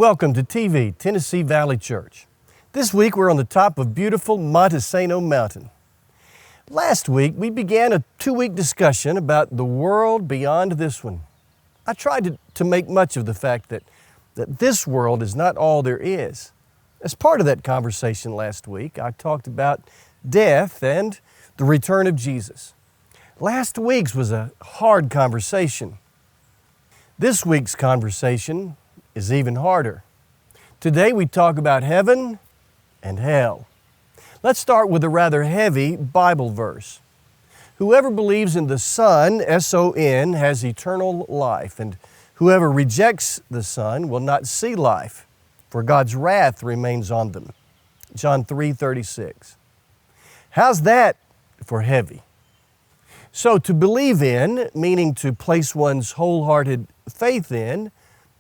Welcome to TV, Tennessee Valley Church. This week we're on the top of beautiful Montesano Mountain. Last week we began a 2-week discussion about the world beyond this one. I tried to make much of the fact that this world is not all there is. As part of that conversation last week, I talked about death and the return of Jesus. Last week's was a hard conversation. This week's conversation is even harder. Today we talk about heaven and hell. Let's start with a rather heavy Bible verse. Whoever believes in the Son, S-O-N, has eternal life, and whoever rejects the Son will not see life, for God's wrath remains on them. John 3:36. How's that for heavy? So to believe in, meaning to place one's wholehearted faith in,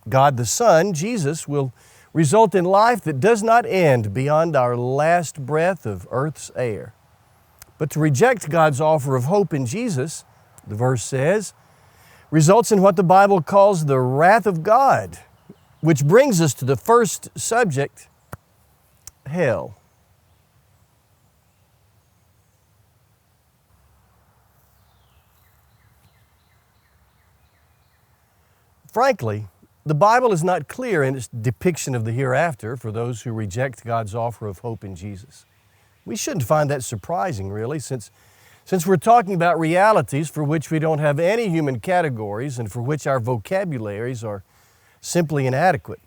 God the Son, Jesus, will result in life that does not end beyond our last breath of earth's air. But to reject God's offer of hope in Jesus, the verse says, results in what the Bible calls the wrath of God, which brings us to the first subject, hell. Frankly, the Bible is not clear in its depiction of the hereafter for those who reject God's offer of hope in Jesus. We shouldn't find that surprising, really, since we're talking about realities for which we don't have any human categories and for which our vocabularies are simply inadequate.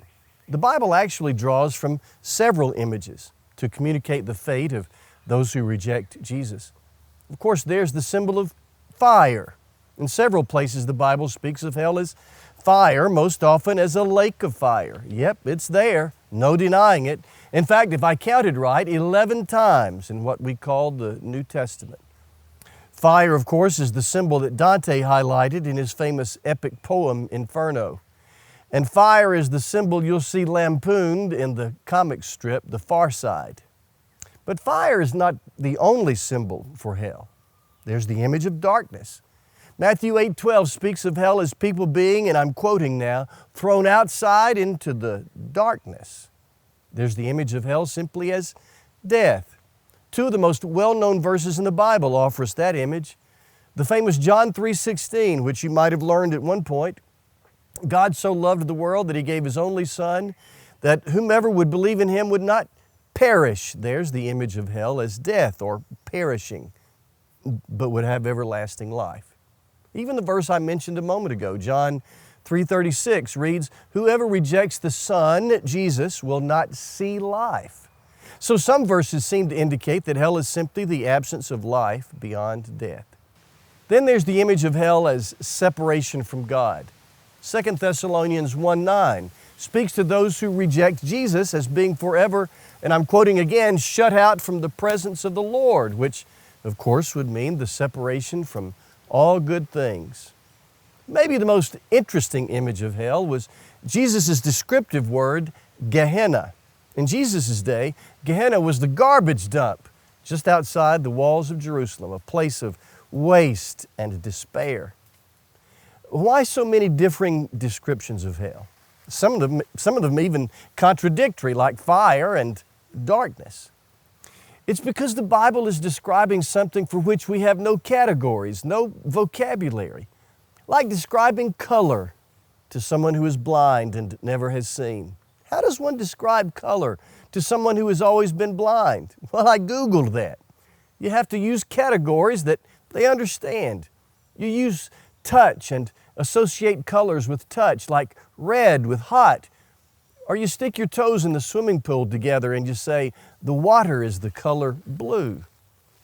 The Bible actually draws from several images to communicate the fate of those who reject Jesus. Of course, there's the symbol of fire. In several places, the Bible speaks of hell as fire, most often as a lake of fire. Yep, it's there, no denying it. In fact, if I counted right, 11 times in what we call the New Testament. Fire, of course, is the symbol that Dante highlighted in his famous epic poem, Inferno. And fire is the symbol you'll see lampooned in the comic strip, The Far Side. But fire is not the only symbol for hell. There's the image of darkness. Matthew 8:12 speaks of hell as people being, and I'm quoting now, thrown outside into the darkness. There's the image of hell simply as death. Two of the most well-known verses in the Bible offer us that image. The famous John 3:16, which you might have learned at one point. God so loved the world that He gave His only Son, that whomever would believe in Him would not perish. There's the image of hell as death or perishing, but would have everlasting life. Even the verse I mentioned a moment ago, John 3:36, reads, whoever rejects the Son, Jesus, will not see life. So some verses seem to indicate that hell is simply the absence of life beyond death. Then there's the image of hell as separation from God. 2 Thessalonians 1:9 speaks to those who reject Jesus as being forever, and I'm quoting again, shut out from the presence of the Lord, which of course would mean the separation from all good things. Maybe the most interesting image of hell was Jesus' descriptive word, Gehenna. In Jesus' day, Gehenna was the garbage dump just outside the walls of Jerusalem, a place of waste and despair. Why so many differing descriptions of hell? Some of them even contradictory, like fire and darkness. It's because the Bible is describing something for which we have no categories, no vocabulary, like describing color to someone who is blind and never has seen. How does one describe color to someone who has always been blind? Well, I Googled that. You have to use categories that they understand. You use touch and associate colors with touch, like red with hot. Or you stick your toes in the swimming pool together and you say, the water is the color blue.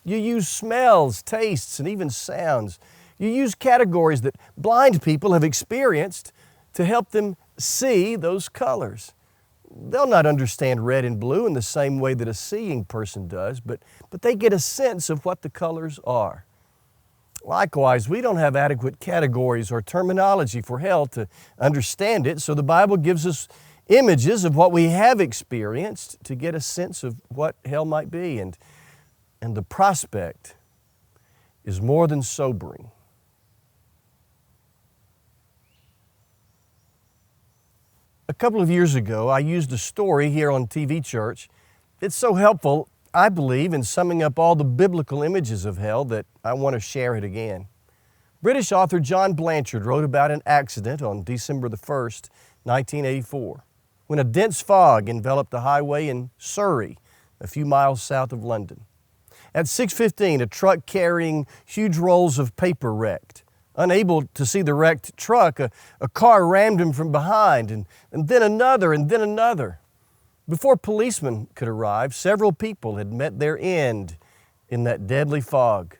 You use smells, tastes, and even sounds. You use categories that blind people have experienced to help them see those colors. They'll not understand red and blue in the same way that a seeing person does, but they get a sense of what the colors are. Likewise, we don't have adequate categories or terminology for hell to understand it, so the Bible gives us images of what we have experienced to get a sense of what hell might be. And the prospect is more than sobering. A couple of years ago, I used a story here on TV Church. It's so helpful, I believe, in summing up all the biblical images of hell that I want to share it again. British author John Blanchard wrote about an accident on December the 1st, 1984, when a dense fog enveloped the highway in Surrey, a few miles south of London. At 6:15, a truck carrying huge rolls of paper wrecked. Unable to see the wrecked truck, a car rammed him from behind, and then another, and then another. Before policemen could arrive, several people had met their end in that deadly fog.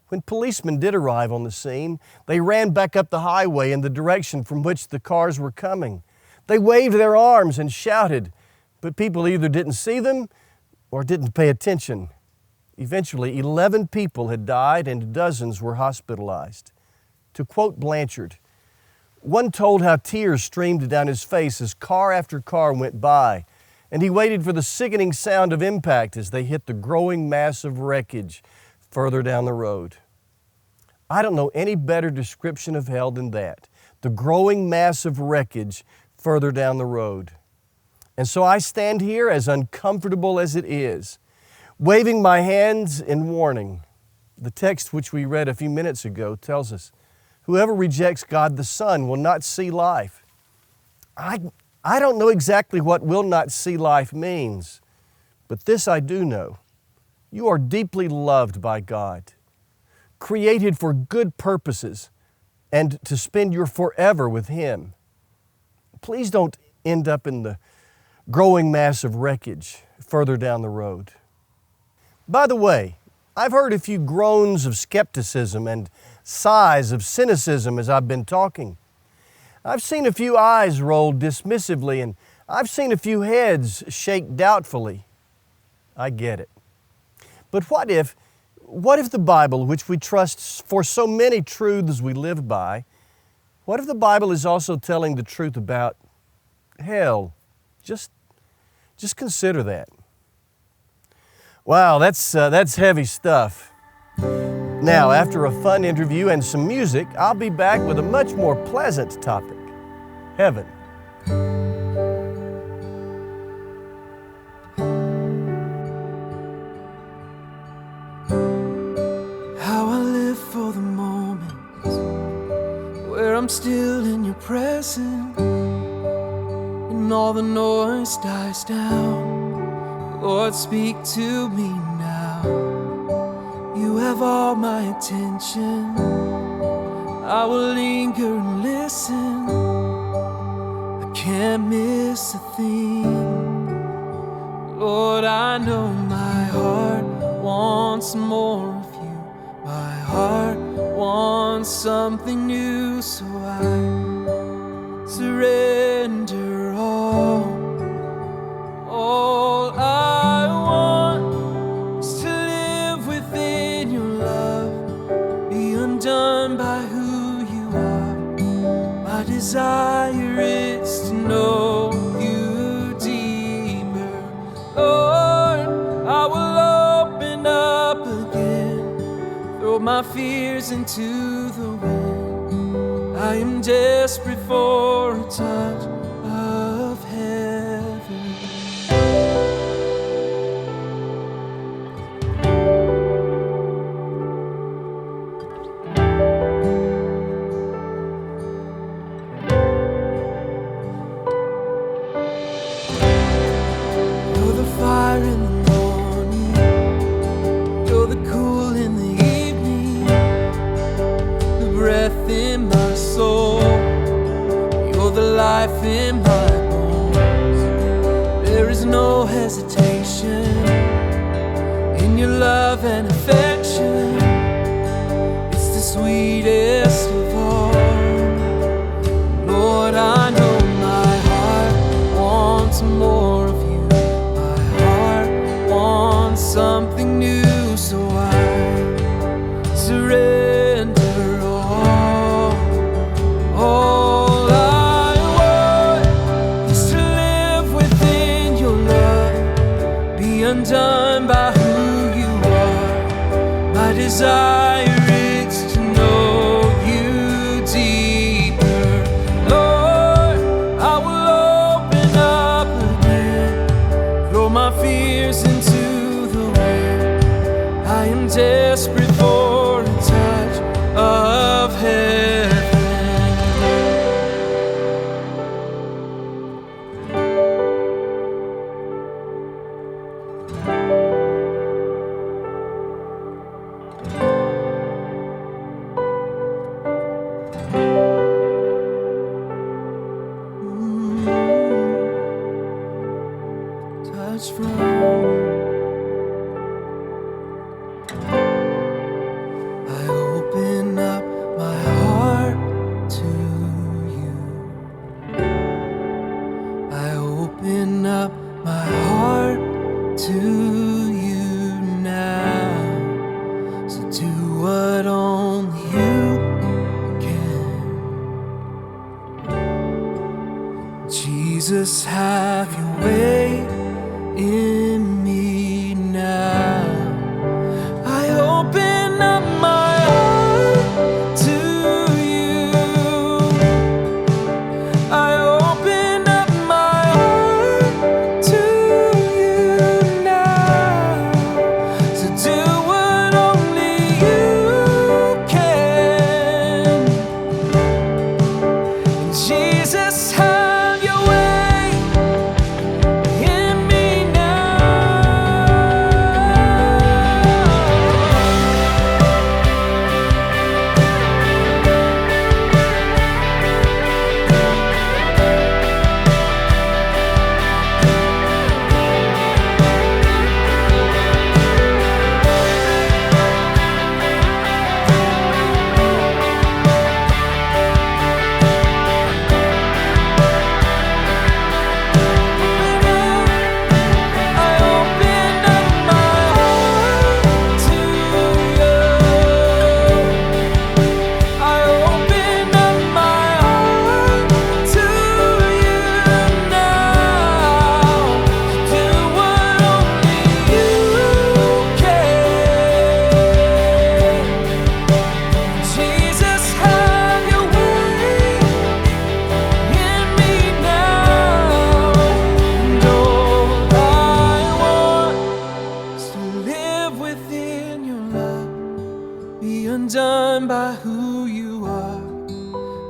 When policemen did arrive on the scene, they ran back up the highway in the direction from which the cars were coming. They waved their arms and shouted, but people either didn't see them or didn't pay attention. Eventually, 11 people had died and dozens were hospitalized. To quote Blanchard, one told how tears streamed down his face as car after car went by, and he waited for the sickening sound of impact as they hit the growing mass of wreckage further down the road. I don't know any better description of hell than that, the growing mass of wreckage further down the road. And so I stand here, as uncomfortable as it is, waving my hands in warning. The text which we read a few minutes ago tells us, whoever rejects God the Son will not see life. I don't know exactly what will not see life means, but this I do know. You are deeply loved by God, created for good purposes and to spend your forever with Him. Please don't end up in the growing mass of wreckage further down the road. By the way, I've heard a few groans of skepticism and sighs of cynicism as I've been talking. I've seen a few eyes roll dismissively, and I've seen a few heads shake doubtfully. I get it. But what if the Bible, which we trust for so many truths we live by, what if the Bible is also telling the truth about hell? Just consider that. Wow, that's heavy stuff. Now, after a fun interview and some music, I'll be back with a much more pleasant topic, heaven. How I live for the moments where I'm still in your presence and all the noise dies down. Lord, speak to me now. You have all my attention. I will linger and listen. I can't miss a thing. Lord, I know my heart wants more of you. My heart wants something new, so I surrender all. All I want is to live within your love, be undone by who you are. My desire is to know you deeper. Lord, I will open up again, throw my fears into the wind. I am desperate for a touch of heaven. In my soul, you're the life in my bones. There is no hesitation in your love and affection. It's the sweetest of all. Lord, I know my heart wants more of you. My heart wants something new, so I surrender. All I want is to live within your love, be undone by who you are. My desire is to know you deeper. Lord, I will desperate for a touch of heaven. Touch from I open up my heart to you. I open up my heart to you now. So do what only you can. Jesus, have your way in me now. I open up my heart to you. I open up my heart to you now. So do what only you can. Jesus, have your way in me undone by who you are.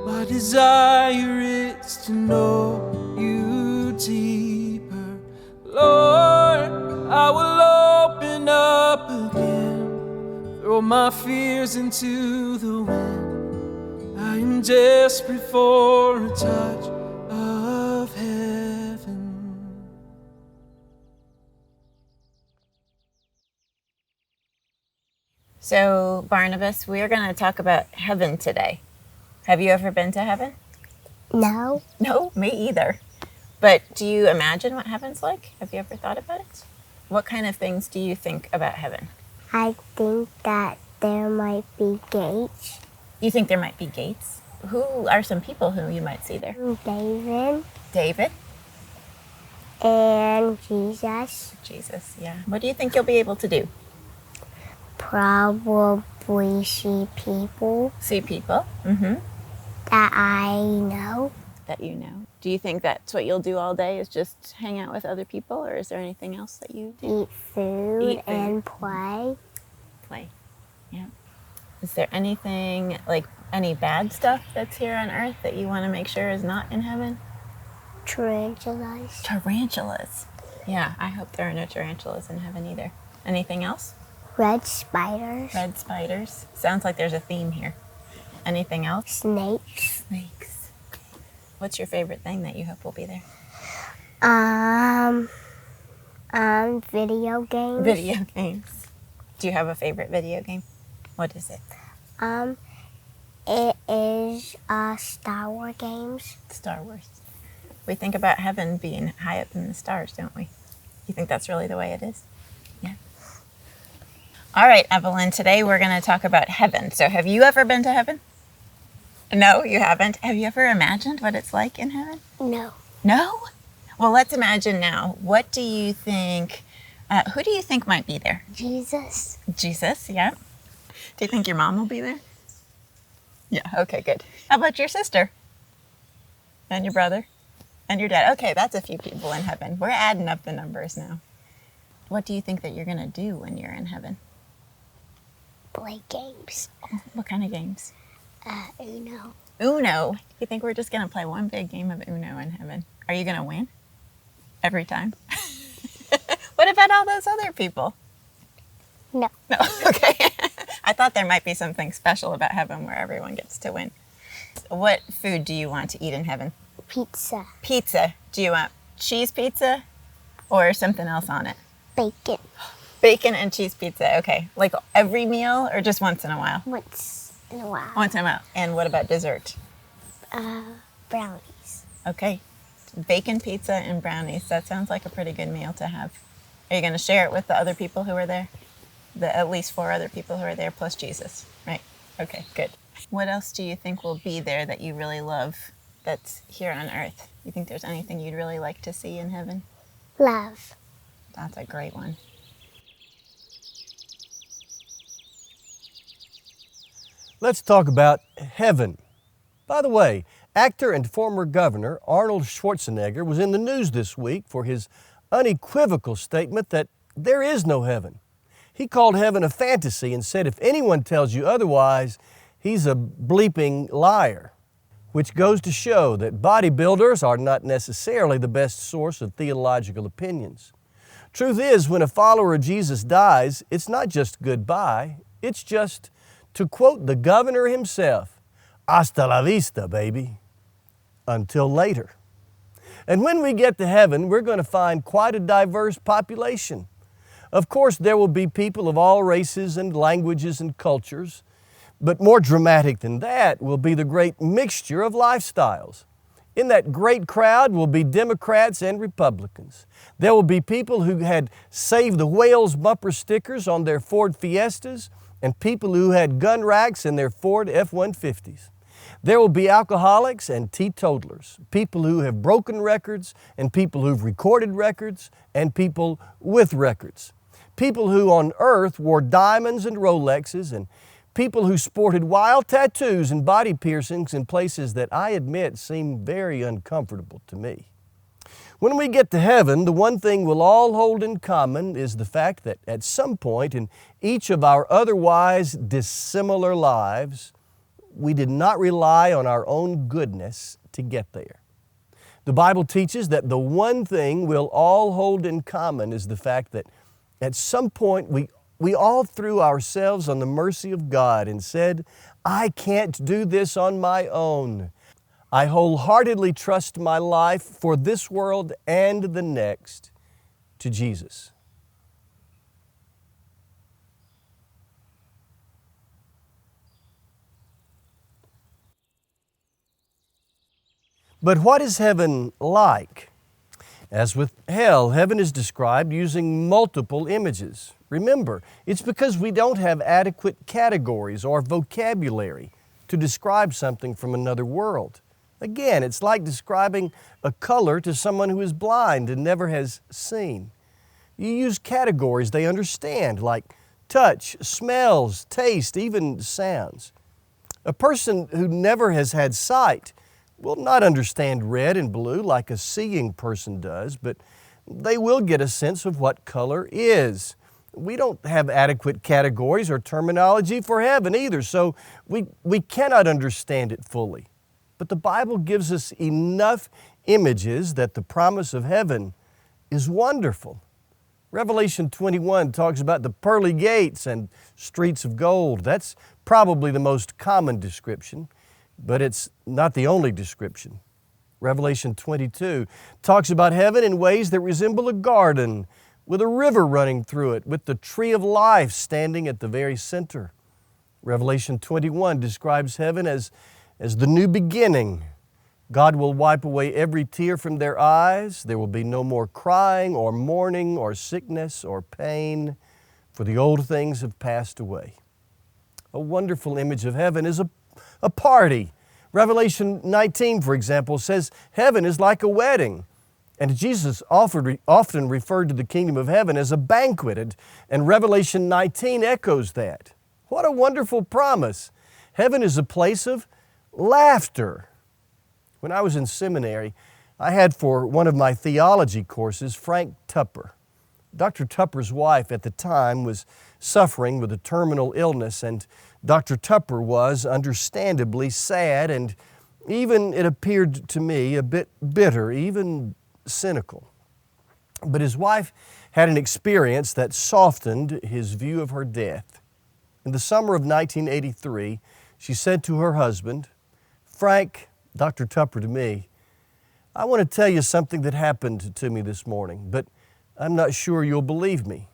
My desire is to know you deeper. Lord, I will open up again, throw my fears into the wind. I am desperate for a touch of heaven. So, Barnabas, we're going to talk about heaven today. Have you ever been to heaven? No. No, me either. But do you imagine what heaven's like? Have you ever thought about it? What kind of things do you think about heaven? I think that there might be gates. You think there might be gates? Who are some people who you might see there? David David? and Jesus. Jesus, yeah. What do you think you'll be able to do? Probably see people See people? Mm-hmm. that I know. That you know. Do you think that's what you'll do all day is just hang out with other people, or is there anything else that you do? Eat food, Eat food. and play. Play. Yeah. Is there anything, like any bad stuff that's here on earth that you want to make sure is not in heaven? Tarantulas. Tarantulas. Yeah, I hope there are no tarantulas in heaven either. Anything else? Red spiders. Red spiders. Sounds like there's a theme here. Anything else? Snakes. Snakes. What's your favorite thing that you hope will be there? Video games. Video games. Do you have a favorite video game? What is it? It is Star Wars games. Star Wars. We think about heaven being high up in the stars, don't we? You think that's really the way it is? Yeah. All right, Evelyn, today we're going to talk about heaven. So have you ever been to heaven? No, you haven't. Have you ever imagined what it's like in heaven? No. No? Well, let's imagine now. What do you think, who do you think might be there? Jesus. Jesus, yeah. Do you think your mom will be there? Yeah, okay, good. How about your sister? And your brother? And your dad? Okay, that's a few people in heaven. We're adding up the numbers now. What do you think that you're going to do when you're in heaven? play games. What kind of games? Uno. Uno. You think we're just going to play one big game of Uno in heaven? Are you going to win? Every time? What about all those other people? No. No. Okay. I thought there might be something special about heaven where everyone gets to win. What food do you want to eat in heaven? Pizza. Pizza. Do you want cheese pizza or something else on it? Bacon. Bacon and cheese pizza. Okay. Like every meal or just once in a while? Once in a while. Once in a while. And what about dessert? Brownies. Okay. Bacon pizza and brownies. That sounds like a pretty good meal to have. Are you going to share it with the other people who are there? The at least 4 other people who are there plus Jesus, right? Okay, good. What else do you think will be there that you really love that's here on earth? You think there's anything you'd really like to see in heaven? Love. That's a great one. Let's talk about heaven. By the way, actor and former governor Arnold Schwarzenegger was in the news this week for his unequivocal statement that there is no heaven. He called heaven a fantasy and said if anyone tells you otherwise, he's a bleeping liar, which goes to show that bodybuilders are not necessarily the best source of theological opinions. Truth is, when a follower of Jesus dies, it's not just goodbye, it's just, to quote the governor himself, hasta la vista, baby, until later. And when we get to heaven, we're going to find quite a diverse population. Of course, there will be people of all races and languages and cultures, but more dramatic than that will be the great mixture of lifestyles. In that great crowd will be Democrats and Republicans. There will be people who had Save the Whales bumper stickers on their Ford Fiestas and people who had gun racks in their Ford F-150s. There will be alcoholics and teetotalers, people who have broken records and people who've recorded records and people with records. People who on earth wore diamonds and Rolexes and people who sported wild tattoos and body piercings in places that I admit seem very uncomfortable to me. When we get to heaven, the one thing we'll all hold in common is the fact that at some point in each of our otherwise dissimilar lives, we did not rely on our own goodness to get there. The Bible teaches that the one thing we'll all hold in common is the fact that at some point we all threw ourselves on the mercy of God and said, I can't do this on my own. I wholeheartedly trust my life for this world and the next to Jesus. But what is heaven like? As with hell, heaven is described using multiple images. Remember, it's because we don't have adequate categories or vocabulary to describe something from another world. Again, it's like describing a color to someone who is blind and never has seen. You use categories they understand, like touch, smells, taste, even sounds. A person who never has had sight will not understand red and blue like a seeing person does, but they will get a sense of what color is. We don't have adequate categories or terminology for heaven either, so we cannot understand it fully. But the Bible gives us enough images that the promise of heaven is wonderful. Revelation 21 talks about the pearly gates and streets of gold. That's probably the most common description, but it's not the only description. Revelation 22 talks about heaven in ways that resemble a garden with a river running through it, with the tree of life standing at the very center. Revelation 21 describes heaven as the new beginning. God will wipe away every tear from their eyes. There will be no more crying or mourning or sickness or pain, for the old things have passed away. A wonderful image of heaven is a party. Revelation 19, for example, says heaven is like a wedding. And Jesus often referred to the kingdom of heaven as a banquet, and Revelation 19 echoes that. What a wonderful promise. Heaven is a place of laughter. When I was in seminary, I had for one of my theology courses Frank Tupper. Dr. Tupper's wife at the time was suffering with a terminal illness, and Dr. Tupper was understandably sad and even, it appeared to me, a bit bitter, even cynical. But his wife had an experience that softened his view of her death. In the summer of 1983, she said to her husband, "Frank," Dr. Tupper to me, "I want to tell you something that happened to me this morning, but I'm not sure you'll believe me."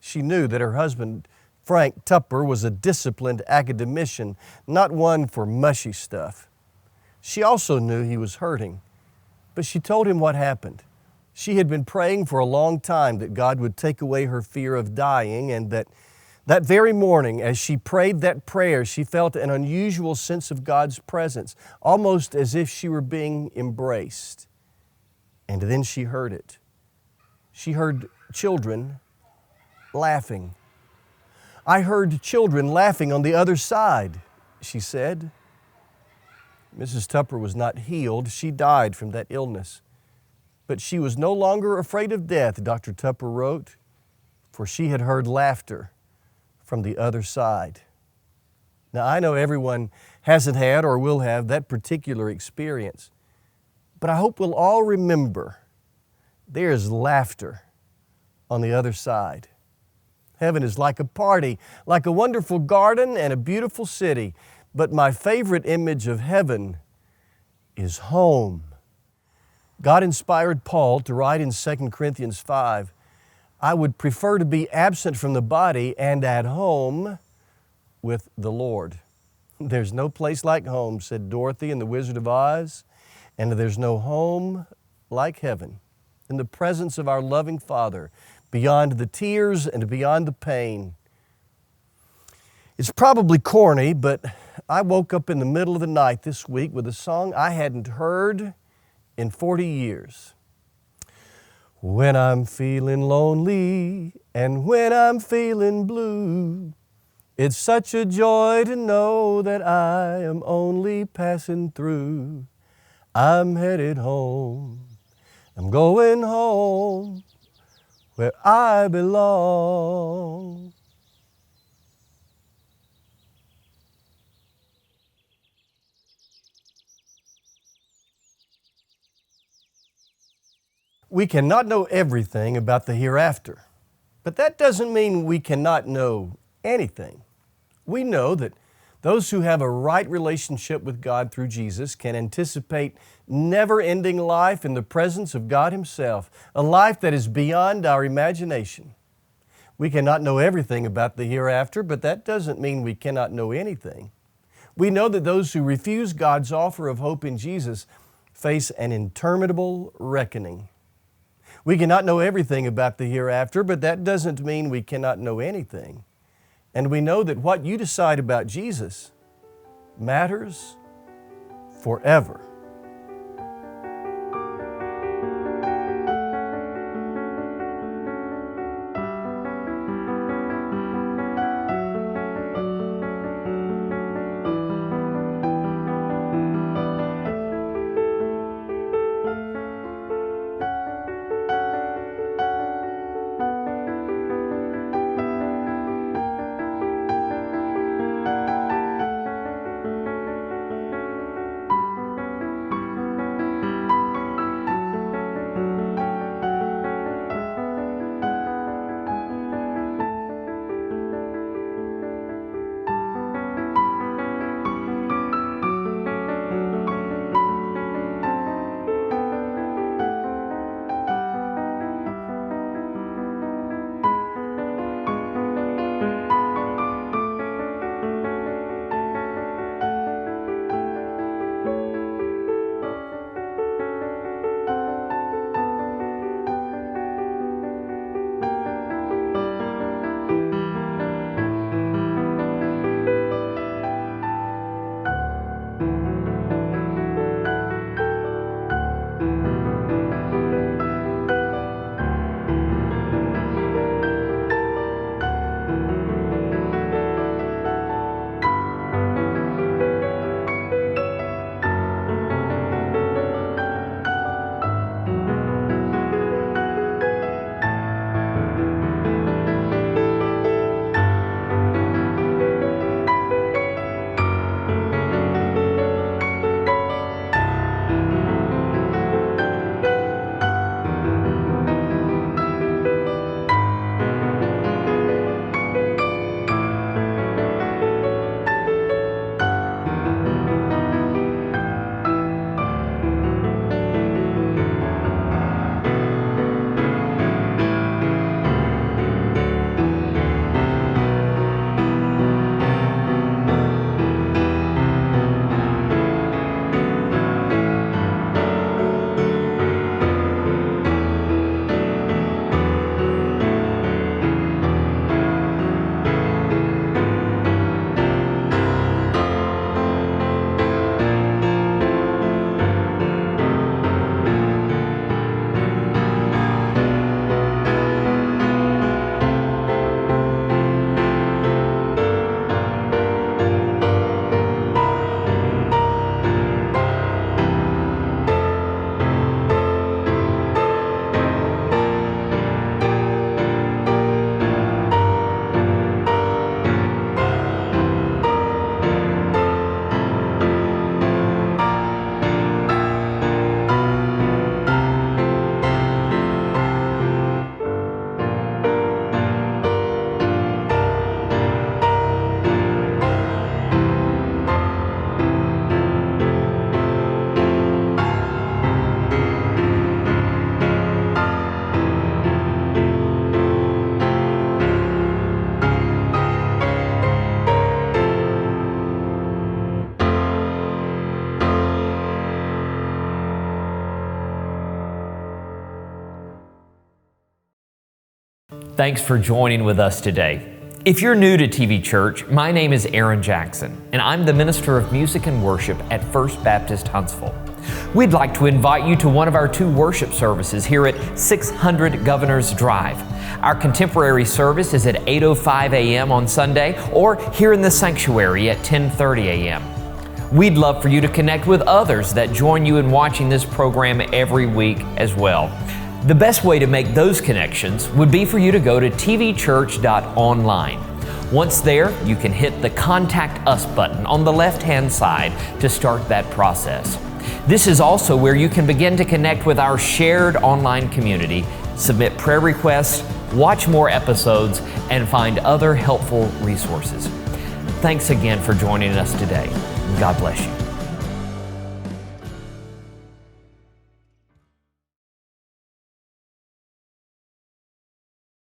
She knew that her husband, Frank Tupper, was a disciplined academician, not one for mushy stuff. She also knew he was hurting, but she told him what happened. She had been praying for a long time that God would take away her fear of dying, and that very morning, as she prayed that prayer, she felt an unusual sense of God's presence, almost as if she were being embraced. And then she heard it. She heard children laughing. "I heard children laughing on the other side," she said. Mrs. Tupper was not healed. She died from that illness. But she was no longer afraid of death, Dr. Tupper wrote, for she had heard laughter from the other side. Now, I know everyone hasn't had or will have that particular experience, but I hope we'll all remember there is laughter on the other side. Heaven is like a party, like a wonderful garden and a beautiful city. But my favorite image of heaven is home. God inspired Paul to write in 2 Corinthians 5, "I would prefer to be absent from the body and at home with the Lord." "There's no place like home," said Dorothy in The Wizard of Oz, "and there's no home like heaven, in the presence of our loving Father, beyond the tears and beyond the pain." It's probably corny, but I woke up in the middle of the night this week with a song I hadn't heard in 40 years. When I'm feeling lonely and when I'm feeling blue, it's such a joy to know that I am only passing through. I'm headed home. I'm going home where I belong. We cannot know everything about the hereafter, but that doesn't mean we cannot know anything. We know that those who have a right relationship with God through Jesus can anticipate never-ending life in the presence of God Himself, a life that is beyond our imagination. We cannot know everything about the hereafter, but that doesn't mean we cannot know anything. We know that those who refuse God's offer of hope in Jesus face an interminable reckoning. We cannot know everything about the hereafter, but that doesn't mean we cannot know anything. And we know that what you decide about Jesus matters forever. Thanks for joining with us today. If you're new to TV Church, my name is Aaron Jackson, and I'm the Minister of Music and Worship at First Baptist Huntsville. We'd like to invite you to one of our 2 worship services here at 600 Governors Drive. Our contemporary service is at 8:05 a.m. on Sunday, or here in the sanctuary at 10:30 a.m. We'd love for you to connect with others that join you in watching this program every week as well. The best way to make those connections would be for you to go to tvchurch.online. Once there, you can hit the Contact Us button on the left-hand side to start that process. This is also where you can begin to connect with our shared online community, submit prayer requests, watch more episodes, and find other helpful resources. Thanks again for joining us today. God bless you.